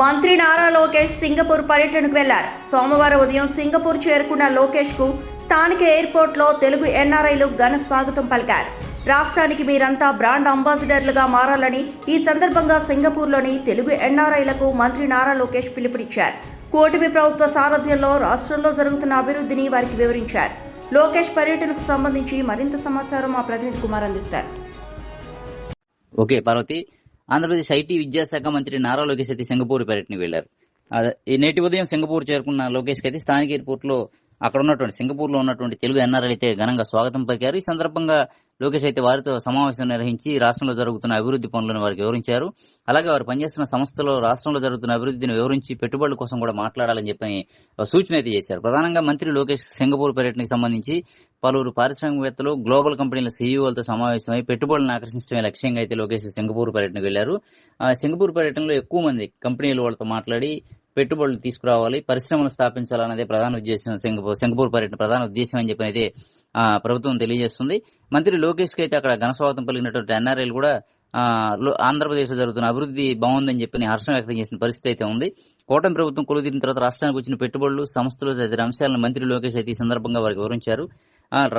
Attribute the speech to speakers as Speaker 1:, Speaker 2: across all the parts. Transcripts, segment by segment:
Speaker 1: మంత్రి నారా లోకేష్ సింగపూర్ పర్యటనకు వెళ్లారు. సోమవారం ఉదయం సింగపూర్ చేరుకున్న లోకేష్ కు స్థానిక ఎయిర్పోర్ట్ లో తెలుగు ఎన్ఆర్ఐలు ఘన స్వాగతం పలికారు. రాష్ట్రానికి మీరంతా బ్రాండ్ అంబాసిడర్లుగా మారాలని ఈ సందర్భంగా సింగపూర్లోని తెలుగు ఎన్ఆర్ఐలకు మంత్రి నారా లోకేష్ పిలుపునిచ్చారు. కూటమి ప్రభుత్వ సారథ్యంలో రాష్ట్రంలో జరుగుతున్న అభివృద్ధిని వారికి వివరించారు. లోకేష్ పర్యటనకు సంబంధించి మరింత సమాచారం మా ప్రతినిధి కుమార్ అందిస్తారు.
Speaker 2: ఓకే పార్వతి, ఆంధ్రప్రదేశ్ ఐటీ విద్యాశాఖ మంత్రి నారా లోకేష్ అయితే సింగపూర్ పర్యటనకు వెళ్లారు. నేటి ఉదయం సింగపూర్ చేరుకున్న లోకేష్ అయితే స్థానిక ఎయిర్పోర్ట్ లో అక్కడ ఉన్నటువంటి సింగపూర్ లో ఉన్నటువంటి తెలుగు ఎన్ఆర్ఐ అయితే ఘనంగా స్వాగతం పలికారు. ఈ సందర్భంగా లోకేష్ అయితే వారితో సమావేశం నిర్వహించి రాష్ట్రంలో జరుగుతున్న అభివృద్ధి పనులను వారికి వివరించారు. అలాగే వారు పనిచేస్తున్న సంస్థలో రాష్ట్రంలో జరుగుతున్న అభివృద్ధిని వివరించి పెట్టుబడుల కోసం కూడా మాట్లాడాలని చెప్పని సూచన అయితే చేశారు. ప్రధానంగా మంత్రి లోకేష్ సింగపూర్ పర్యటనకు సంబంధించి పలువురు పారిశ్రామికవేత్తలు, గ్లోబల్ కంపెనీల సీఈఓలతో సమావేశమై పెట్టుబడులను ఆకర్షించడమే లక్ష్యంగా అయితే లోకేష్ సింగపూర్ పర్యటనకు వెళ్లారు. సింగపూర్ పర్యటనలో ఎక్కువ మంది కంపెనీలు వాళ్ళతో మాట్లాడి పెట్టుబడులు తీసుకురావాలి, పరిశ్రమలు స్థాపించాలన్నదే ప్రధాన ఉద్దేశం, సింగపూర్ పర్యటన ప్రధాన ఉద్దేశం అని చెప్పి అయితే ప్రభుత్వం తెలియజేస్తుంది. మంత్రి లోకేష్ కి అయితే అక్కడ ఘనస్వాగతం పలికినటువంటి ఎన్ఆర్ఐలు కూడా ఆంధ్రప్రదేశ్ లో జరుగుతున్న అభివృద్ధి బాగుందని చెప్పి హర్షం వ్యక్తం చేసిన పరిస్థితి అయితే ఉంది. కూటమి ప్రభుత్వం కొలుదీరిన తర్వాత రాష్ట్రానికి వచ్చిన పెట్టుబడులు, సంస్థలు తదితర అంశాలను మంత్రి లోకేష్ అయితే ఈ సందర్భంగా వారికి వివరించారు.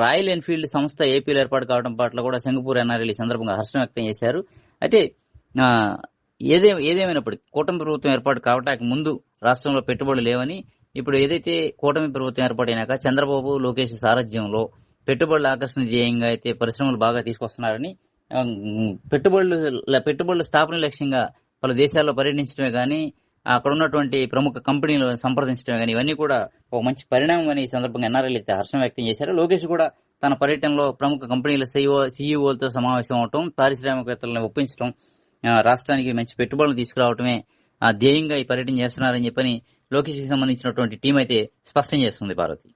Speaker 2: రాయల్ ఎన్ఫీల్డ్ సంస్థ ఏపీలో ఏర్పాటు కావడం పట్ల కూడా సింగపూర్ ఎన్ఆర్ఐలు ఈ సందర్భంగా హర్షం వ్యక్తం చేశారు. అయితే ఏదేమైనప్పటికీ కూటమి ప్రభుత్వం ఏర్పాటు కావడానికి ముందు రాష్ట్రంలో పెట్టుబడులు లేవని, ఇప్పుడు ఏదైతే కూటమి ప్రభుత్వం ఏర్పాటైనాక చంద్రబాబు, లోకేష్ సారథ్యంలో పెట్టుబడుల ఆకర్షణ ధ్యేయంగా అయితే పరిశ్రమలు బాగా తీసుకొస్తున్నారని, పెట్టుబడుల స్థాపన లక్ష్యంగా పలు దేశాల్లో పర్యటించడమే కానీ, అక్కడ ఉన్నటువంటి ప్రముఖ కంపెనీలను సంప్రదించడమే కానీ ఇవన్నీ కూడా ఒక మంచి పరిణామం అని ఈ సందర్భంగా ఎన్ఆర్ఐలు అయితే హర్షం వ్యక్తం చేశారు. లోకేష్ కూడా తన పర్యటనలో ప్రముఖ కంపెనీల సీఈఓలతో సమావేశం అవటం, పారిశ్రామికవేత్తలను ఒప్పించడం, రాష్ట్రానికి మంచి పెట్టుబడులు తీసుకురావడమే ధ్యేయంగా ఈ పర్యటన చేస్తున్నారని చెప్పని లోకేష్ కి సంబంధించినటువంటి టీం అయితే స్పష్టం చేస్తుంది. పార్వతి.